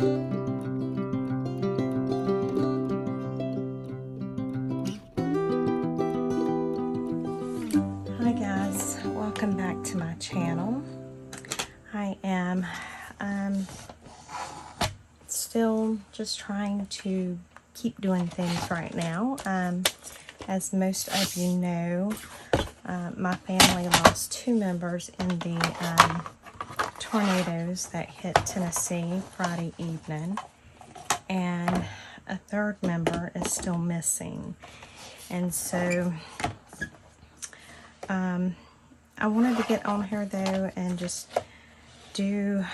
Hi guys, welcome back to my channel. I am still just trying to keep doing things right now. As most of you know, my family lost 2 members in the tornadoes that hit Tennessee Friday evening, and a 3rd member is still missing. And so I wanted to get on here though and just do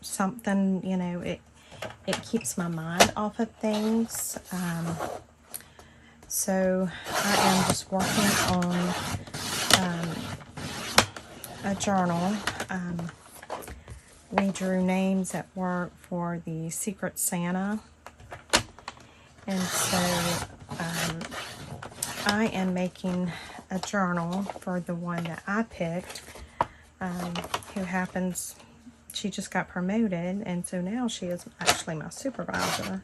something, you know, it keeps my mind off of things. So I am just working on a journal. We drew names at work for the Secret Santa, and so I am making a journal for the one that I picked, who happens, she just got promoted, and so now she is actually my supervisor.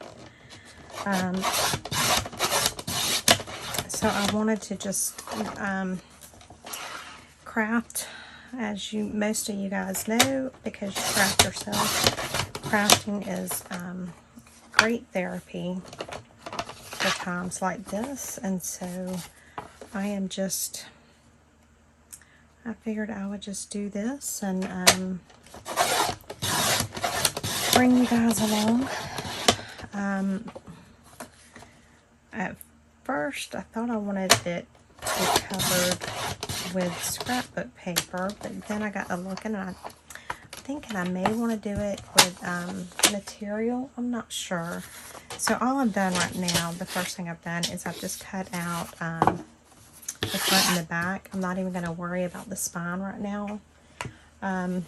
So I wanted to just craft, as most of you guys know, because you craft yourself. Crafting is great therapy for times like this, and so I figured I would just do this and bring you guys along. At first, I thought I wanted it to be covered with scrapbook paper, but then I got to looking and I'm thinking I may want to do it with material. I'm not sure. So all I've done right now, the first thing I've done is I've just cut out the front and the back. I'm not even going to worry about the spine right now. And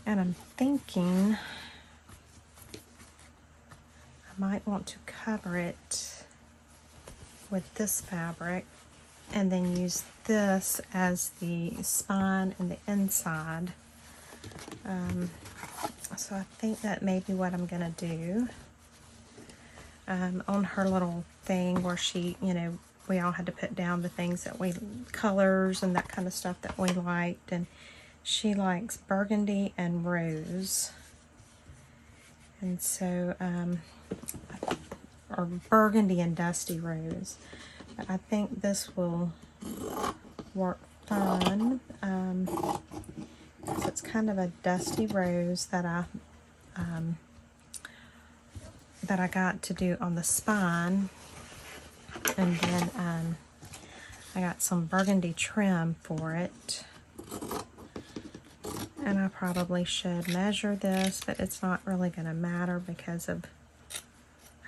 I'm thinking I might want to cover it with this fabric and then use this as the spine and the inside. So I think that may be what I'm going to do. On her little thing where she, you know, we all had to put down the things that colors and that kind of stuff that we liked, and she likes burgundy and rose, and so or burgundy and dusty rose, but I think this will work fun. So it's kind of a dusty rose that I got to do on the spine, and then I got some burgundy trim for it, and I probably should measure this, but it's not really going to matter because of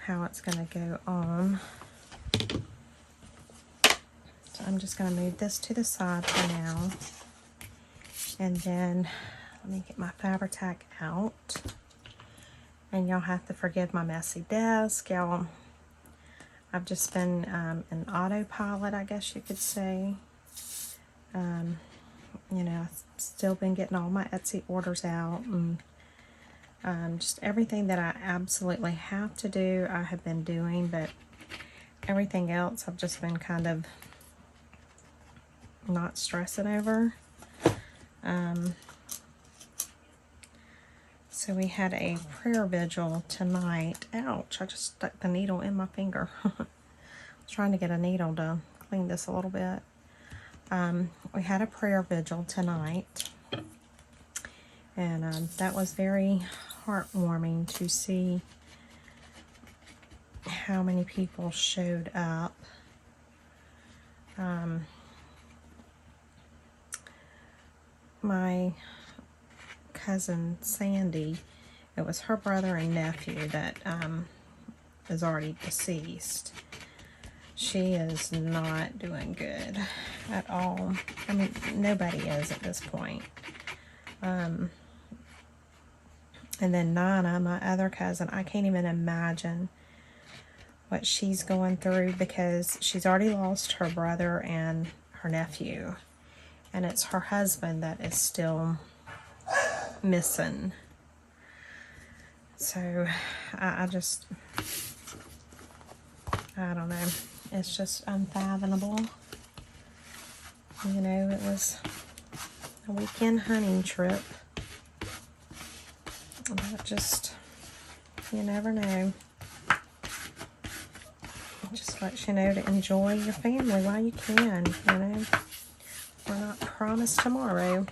how it's going to go on. So I'm just going to move this to the side for now, and then let me get my Fabri-Tac out. And y'all have to forgive my messy desk. Y'all, I've just been in autopilot, I guess you could say. You know, I've still been getting all my Etsy orders out, and just everything that I absolutely have to do, I have been doing, but everything else I've just been kind of not stressing over. So we had a prayer vigil tonight. Ouch, I just stuck the needle in my finger. I was trying to get a needle to clean this a little bit. We had a prayer vigil tonight, and that was very heartwarming to see how many people showed up. My cousin Sandy, it was her brother and nephew that is already deceased. She is not doing good at all. I mean, nobody is at this point. And then Nana, my other cousin, I can't even imagine what she's going through, because she's already lost her brother and her nephew, and it's her husband that is still missing. So I just, I don't know. It's just unfathomable. You know, it was a weekend hunting trip. But just, you never know. It just lets you know to enjoy your family while you can, you know. We're not promised tomorrow.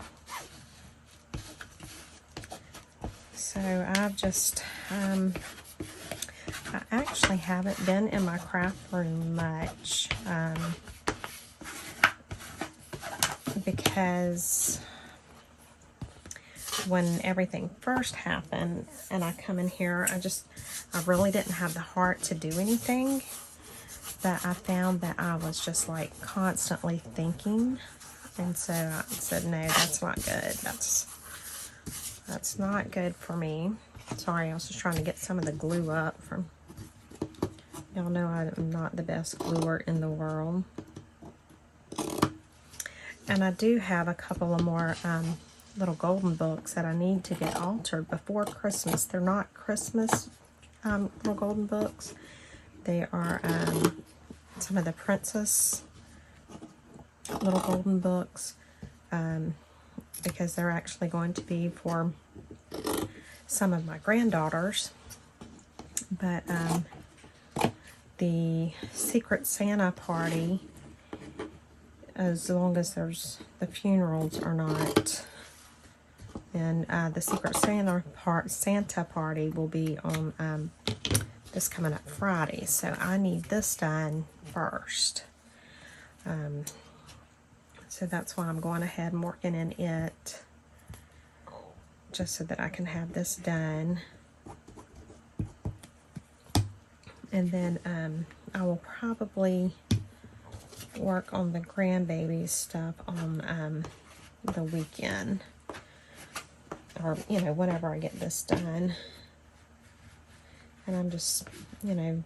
So I've just, I actually haven't been in my craft room much, because when everything first happened and I come in here, I really didn't have the heart to do anything. But I found that I was just like constantly thinking, and so I said, no, that's not good. That's not good for me. Sorry, I was just trying to get some of the glue up from, y'all know I'm not the best gluer in the world. And I do have a couple of more little golden books that I need to get altered before Christmas. They're not Christmas little golden books. They are some of the princess little golden books, because they're actually going to be for some of my granddaughters. But the Secret Santa party, as long as there's the funerals or not, then the Secret Santa party will be on this coming up Friday. So I need this done first. So that's why I'm going ahead and working in it, just so that I can have this done. And then I will probably work on the grandbaby stuff on the weekend, or you know, whenever I get this done. And I'm just, you know,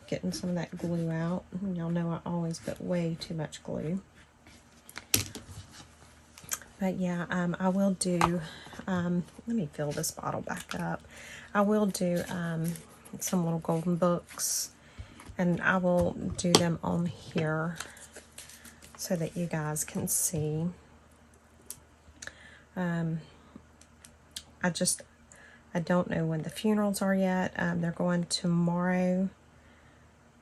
getting some of that glue out. Y'all know I always put way too much glue. But yeah, I will do, let me fill this bottle back up. I will do some little golden books, and I will do them on here so that you guys can see. I don't know when the funerals are yet. They're going tomorrow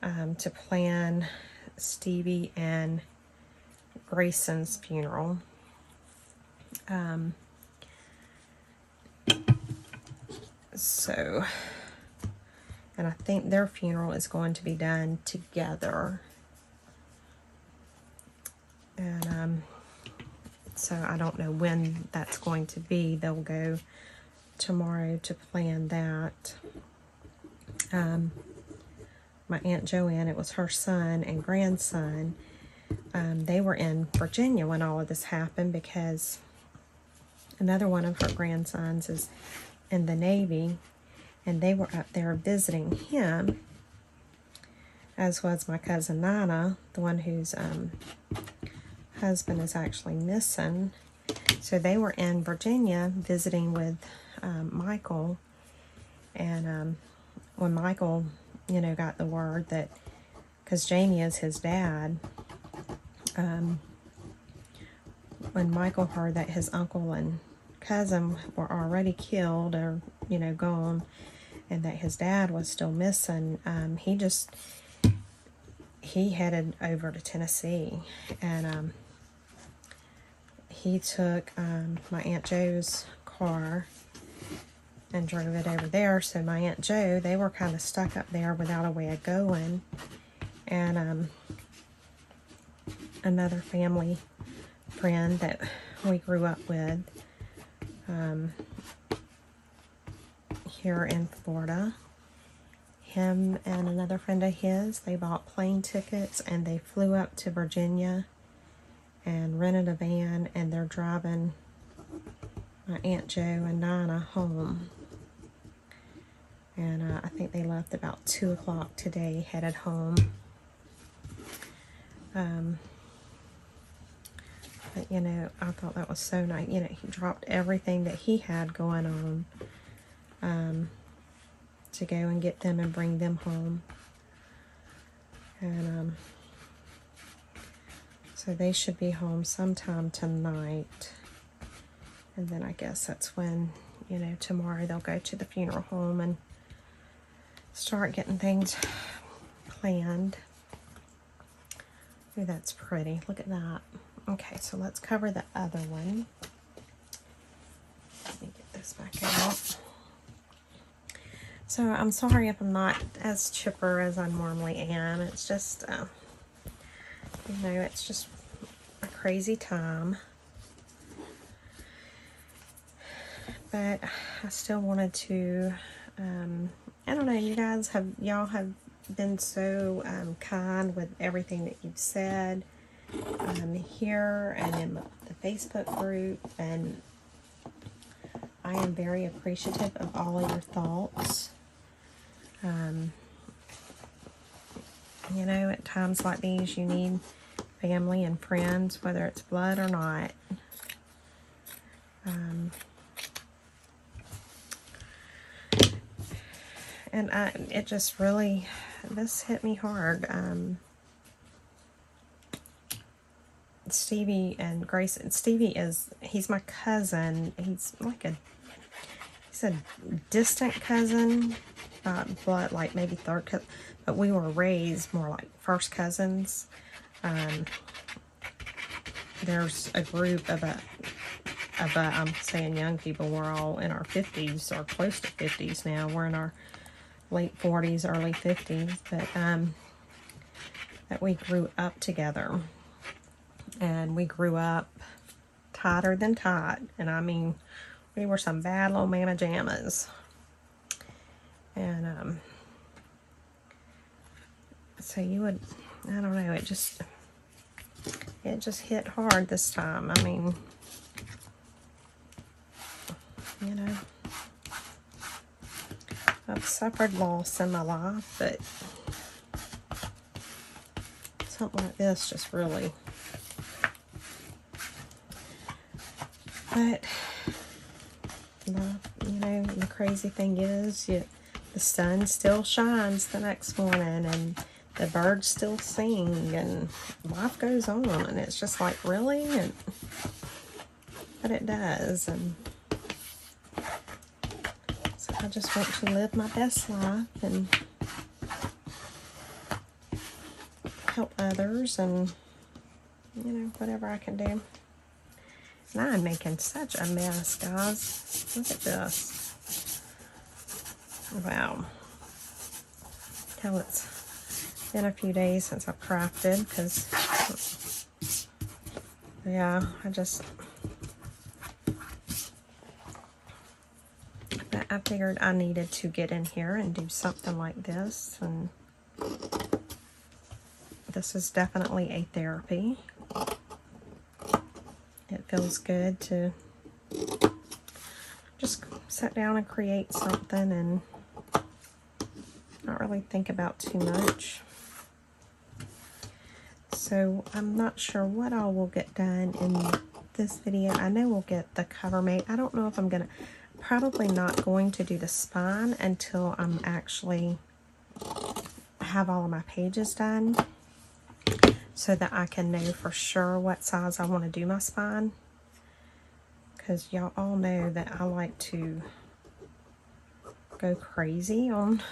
to plan Stevie and Grayson's funeral. So, and I think their funeral is going to be done together. And so I don't know when that's going to be. They'll go tomorrow to plan that. My Aunt Joanne, it was her son and grandson. They were in Virginia when all of this happened, because another one of her grandsons is in the Navy, and they were up there visiting him, as was my cousin Nana, the one whose husband is actually missing. So they were in Virginia visiting with Michael, and when Michael, you know, got the word that, because Jamie is his dad, when Michael heard that his uncle and cousin were already killed, or, you know, gone, and that his dad was still missing, he headed over to Tennessee, and he took my Aunt Joe's car and drove it over there. So my Aunt Joe, they were kind of stuck up there without a way of going. And another family friend that we grew up with here in Florida, him and another friend of his, they bought plane tickets and they flew up to Virginia and rented a van, and they're driving my Aunt Joe and Nana home. And I think they left about 2 o'clock today, headed home. But, you know, I thought that was so nice. You know, he dropped everything that he had going on to go and get them and bring them home. And so they should be home sometime tonight. And then I guess that's when, you know, tomorrow they'll go to the funeral home and start getting things planned. Ooh, that's pretty. Look at that. Okay, so let's cover the other one. Let me get this back out. So I'm sorry if I'm not as chipper as I normally am. It's just, you know, it's just a crazy time. But I still wanted to, I don't know, y'all have been so kind with everything that you've said here and in the Facebook group, and I am very appreciative of all of your thoughts. You know, at times like these, you need family and friends, whether it's blood or not. And it just really, this hit me hard. Stevie and Grace, Stevie he's my cousin. He's a distant cousin, blood, like maybe third cousin, but we were raised more like first cousins. There's a group of I'm saying young people, we're all in our 50s or close to 50s now. We're in our late 40s, early 50s, but that we grew up together. And we grew up tighter than tight. And I mean, we were some bad little mama jammas. And so you would, I don't know, it just hit hard this time. I mean, you know, I've suffered loss in my life, but something like this just really. But, you know, the crazy thing is, the sun still shines the next morning, and the birds still sing, and life goes on, and it's just like, really? But it does, and so I just want to live my best life and help others, and, you know, whatever I can do. And I'm making such a mess, guys. Look at this. Wow. Tell it's been a few days since I've crafted, because, yeah, I figured I needed to get in here and do something like this, and this is definitely a therapy. It feels good to just sit down and create something and not really think about too much. So I'm not sure what all will get done in this video. I know we'll get the cover made. I don't know if I'm gonna, probably not going to do the spine until I'm actually have all of my pages done, so that I can know for sure what size I want to do my spine. Because y'all all know that I like to go crazy on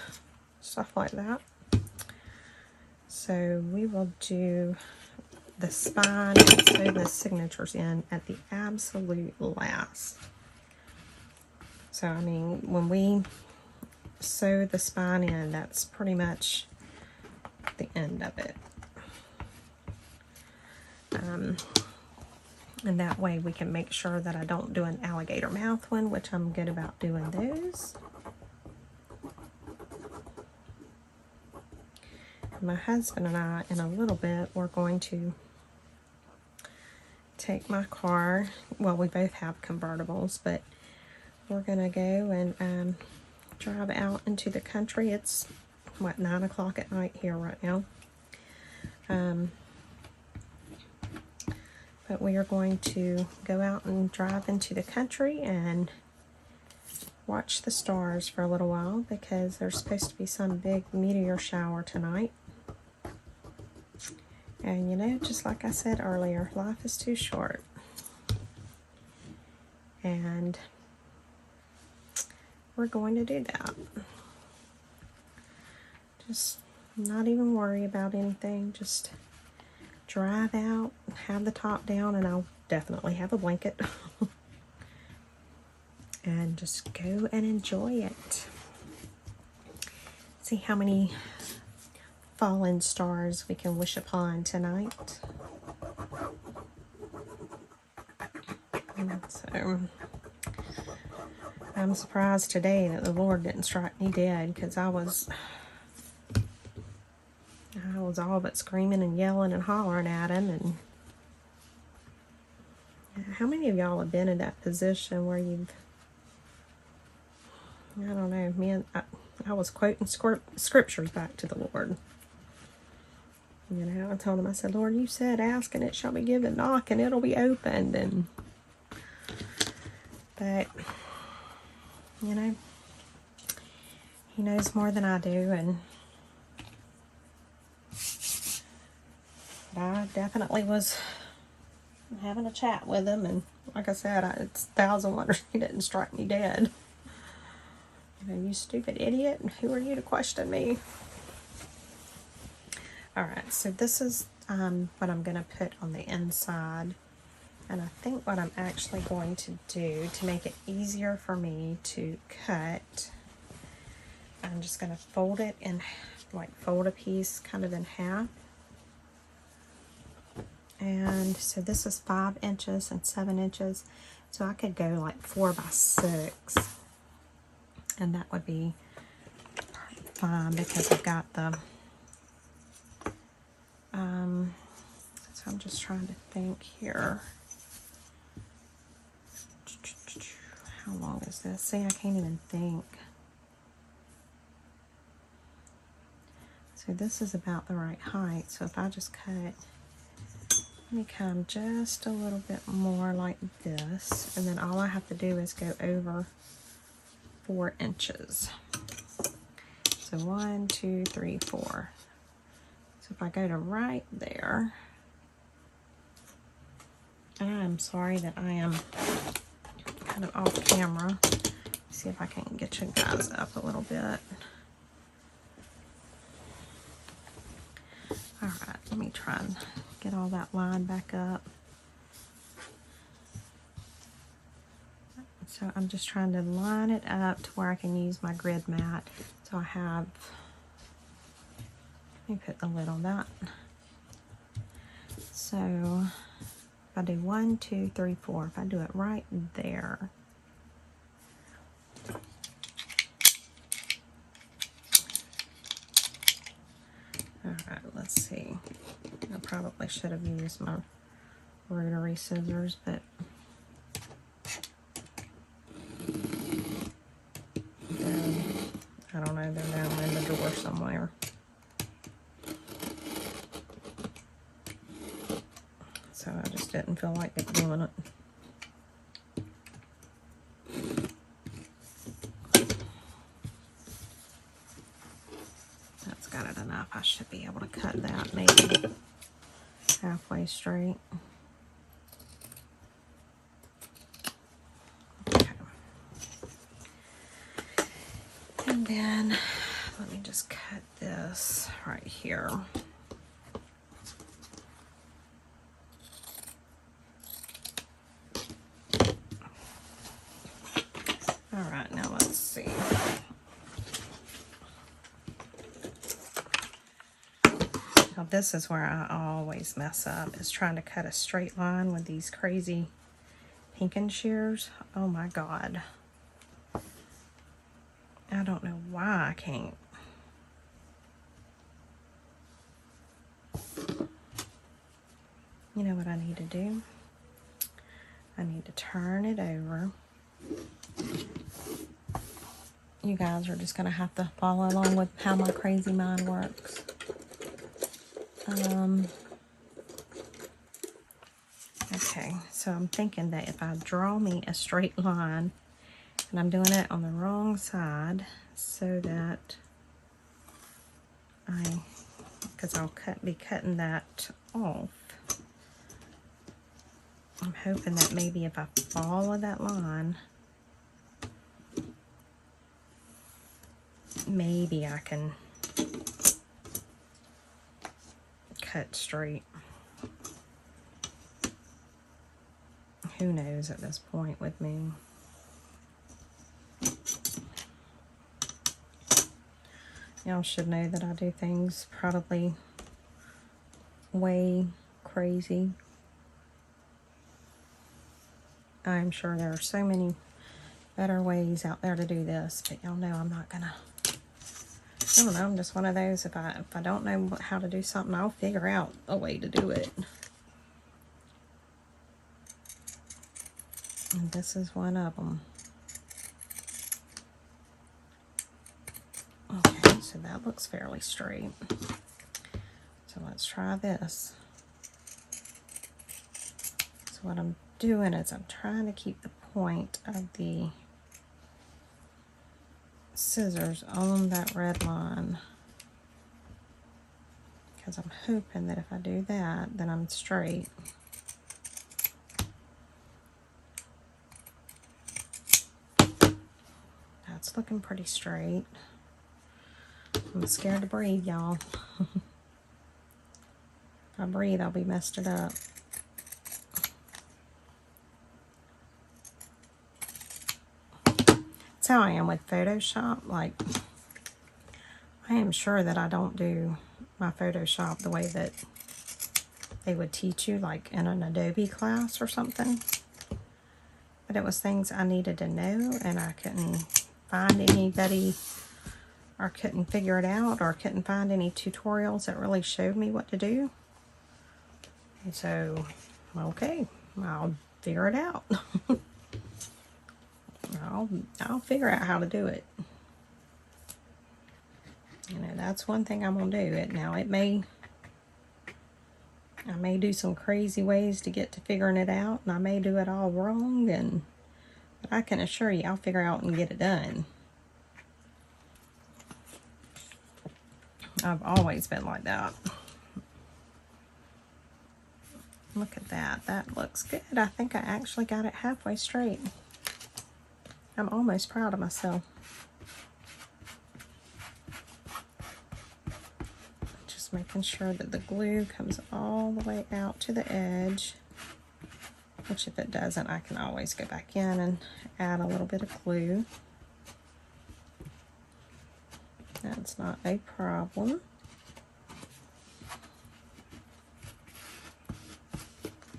stuff like that. So we will do the spine and sew the signatures in at the absolute last. So, I mean, when we sew the spine in, that's pretty much the end of it. And that way we can make sure that I don't do an alligator mouth one, which I'm good about doing those. My husband and I, in a little bit, we're going to take my car. Well, we both have convertibles, but we're going to go and drive out into the country. It's, what, 9 o'clock at night here right now. But we are going to go out and drive into the country and watch the stars for a little while because there's supposed to be some big meteor shower tonight. And you know, just like I said earlier, life is too short. And we're going to do that. Just not even worry about anything. Just drive out, have the top down, and I'll definitely have a blanket. And just go and enjoy it. See how many fallen stars we can wish upon tonight. So I'm surprised today that the Lord didn't strike me dead, because I was all but screaming and yelling and hollering at him. And how many of y'all have been in that position where you've, I don't know, man, I was quoting scriptures back to the Lord. You know, I told him, I said, Lord, you said, ask and it shall be given, knock and it'll be opened. But, you know, he knows more than I do, and I definitely was having a chat with him, and like I said, it's 1,000 wonders he didn't strike me dead. You know, you stupid idiot, who are you to question me? Alright, so this is what I'm going to put on the inside. And I think what I'm actually going to do to make it easier for me to cut, I'm just going to fold it in, like fold a piece kind of in half. And so this is 5 inches and 7 inches. So I could go like 4 by 6. And that would be fine because I've got the, so I'm just trying to think here. How long is this? See, I can't even think. So this is about the right height. So if I just cut, let me come just a little bit more like this. And then all I have to do is go over 4 inches. So 1, 2, 3, 4. So if I go to right there, I'm sorry that I am kind of off camera. See if I can get you guys up a little bit. Alright, let me try and get all that line back up. So I'm just trying to line it up to where I can use my grid mat. So I have, let me put the lid on that. So if I do 1, 2, 3, 4, if I do it right there. Alright, let's see. I probably should have used my rotary scissors, but I don't know, they're down in the drawer somewhere. So I just didn't feel like doing it. That's got it enough. I should be able to cut that maybe halfway straight. Okay. And then let me just cut this right here. Alright, now let's see. Now this is where I always mess up, is trying to cut a straight line with these crazy pinking shears. Oh my God. I don't know why I can't. You know what I need to do? I need to turn it over. You guys are just going to have to follow along with how my crazy mind works. Okay, so I'm thinking that if I draw me a straight line, And I'm doing it on the wrong side so that because I'll be cutting that off. I'm hoping that maybe if I follow that line, maybe I can cut straight. Who knows at this point with me. Y'all should know that I do things probably way crazy. I'm sure there are so many better ways out there to do this, but y'all know I'm not gonna. I don't know, I'm just one of those, if I don't know how to do something, I'll figure out a way to do it. And this is one of them. Okay, so that looks fairly straight. So let's try this. So what I'm doing is I'm trying to keep the point of the scissors on that red line, because I'm hoping that if I do that, then I'm straight. That's looking pretty straight. I'm scared to breathe, y'all. If I breathe, I'll be messed it up. That's how I am with Photoshop. Like, I am sure that I don't do my Photoshop the way that they would teach you, like in an Adobe class or something. But it was things I needed to know, and I couldn't find anybody, or couldn't figure it out, or couldn't find any tutorials that really showed me what to do. And so, okay, I'll figure it out. I'll figure out how to do it. You know, that's one thing I'm gonna do. I may do some crazy ways to get to figuring it out, and I may do it all wrong, but I can assure you I'll figure out and get it done. I've always been like that. Look at that. That looks good. I think I actually got it halfway straight. I'm almost proud of myself. Just making sure that the glue comes all the way out to the edge, which if it doesn't, I can always go back in and add a little bit of glue. That's not a problem.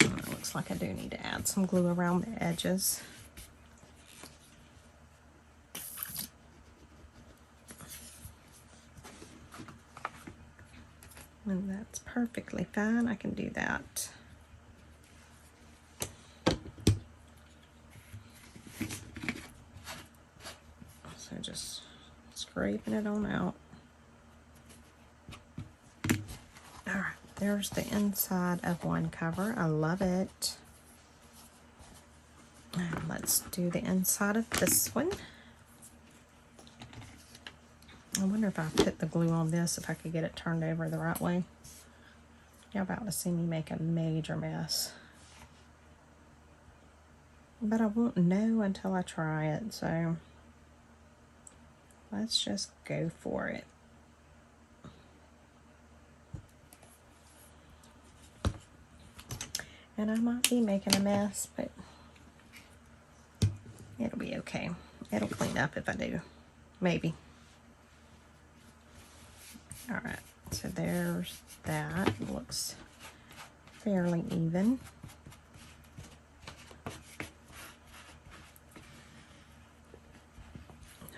It looks like I do need to add some glue around the edges. And that's perfectly fine. I can do that. So just scraping it on out. All right, there's the inside of one cover. I love it. And let's do the inside of this one. I wonder if I put the glue on this, if I could get it turned over the right way. You're about to see me make a major mess. But I won't know until I try it, so let's just go for it. And I might be making a mess, but it'll be okay. It'll clean up if I do. Maybe. All right, so there's that. It looks fairly even.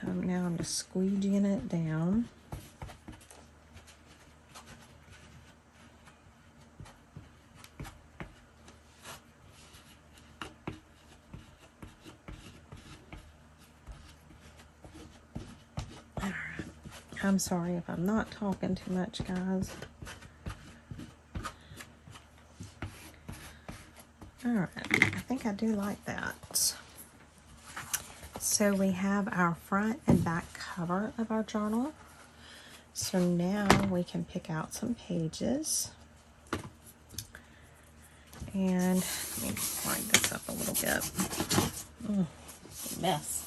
Now I'm just squeegeeing it down. I'm sorry if I'm not talking too much, guys. Alright, I think I do like that. so we have our front and back cover of our journal. So now we can pick out some pages. And let me line this up a little bit. Mess.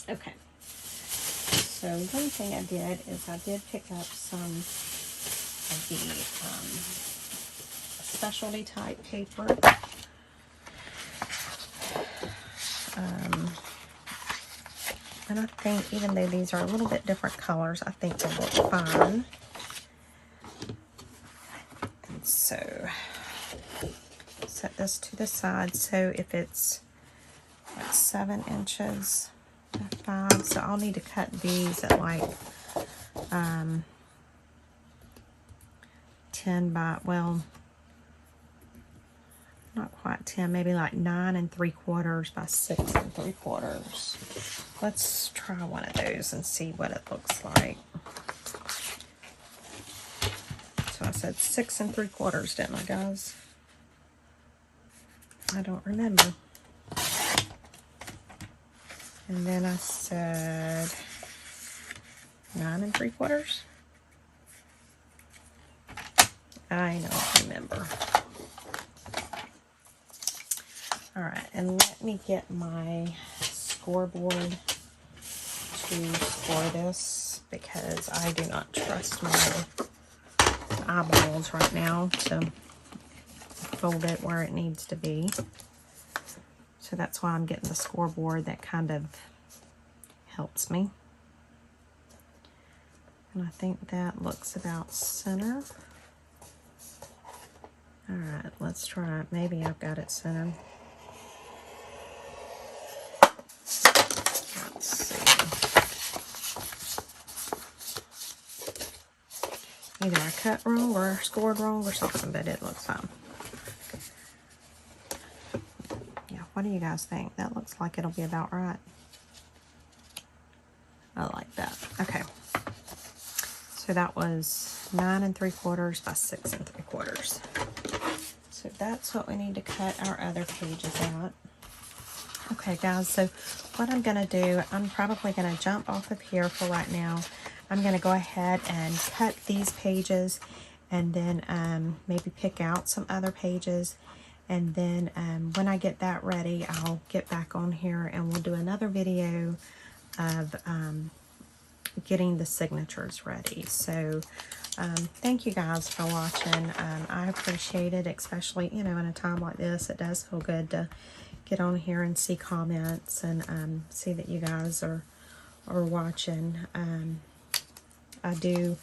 Okay. So one thing I did is I did pick up some of the specialty type paper. And I think even though these are a little bit different colors, I think they'll look fine. And so set this to the side. So if it's like 7 inches by 5, so I'll need to cut these at like 10 by, well, not quite 10, maybe like 9 3/4 by 6 3/4. Let's try one of those and see what it looks like. So I said 6 3/4, didn't I, guys? I don't remember. And then I said 9 3/4. I don't remember. All right, and let me get my scoreboard to score this because I do not trust my eyeballs right now to fold it where it needs to be. So that's why I'm getting the scoreboard. That kind of helps me. And I think that looks about center. All right, let's try it. Maybe I've got it centered. Let's see. Either I cut wrong or scored wrong or something, but it looks fine. Yeah, what do you guys think? That looks like it'll be about right. I like that. Okay. So that was 9 3/4 by 6 3/4. So that's what we need to cut our other pages out. Okay, guys, so what I'm going to do, I'm probably going to jump off of here for right now. I'm going to go ahead and cut these pages and then maybe pick out some other pages. And then when I get that ready, I'll get back on here and we'll do another video of getting the signatures ready. So thank you guys for watching. I appreciate it, especially, you know, in a time like this. It does feel good to get on here and see comments and see that you guys are watching. I do,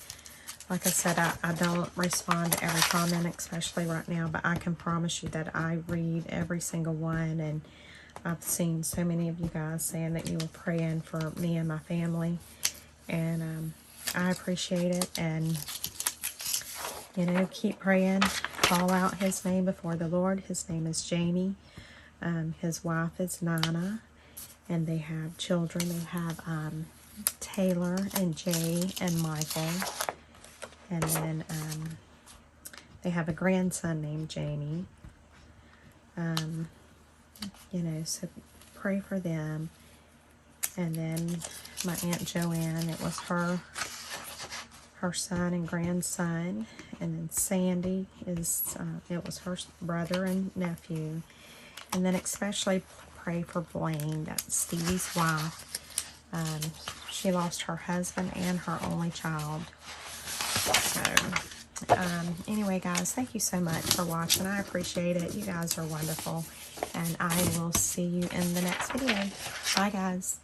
like I said, I don't respond to every comment, especially right now, but I can promise you that I read every single one, and I've seen so many of you guys saying that you were praying for me and my family, and I appreciate it. And you know, keep praying, call out his name before the Lord. His name is Jamie. His wife is Nana, and they have children. They have Taylor and Jay and Michael, and then they have a grandson named Jamie. You know, so pray for them. And then my Aunt Joanne, it was her son and grandson. And then Sandy is it was her brother and nephew. And then especially pray for Blaine, that's Stevie's wife. She lost her husband and her only child. So anyway, guys, thank you so much for watching. I appreciate it. You guys are wonderful, and I will see you in the next video. Bye, guys.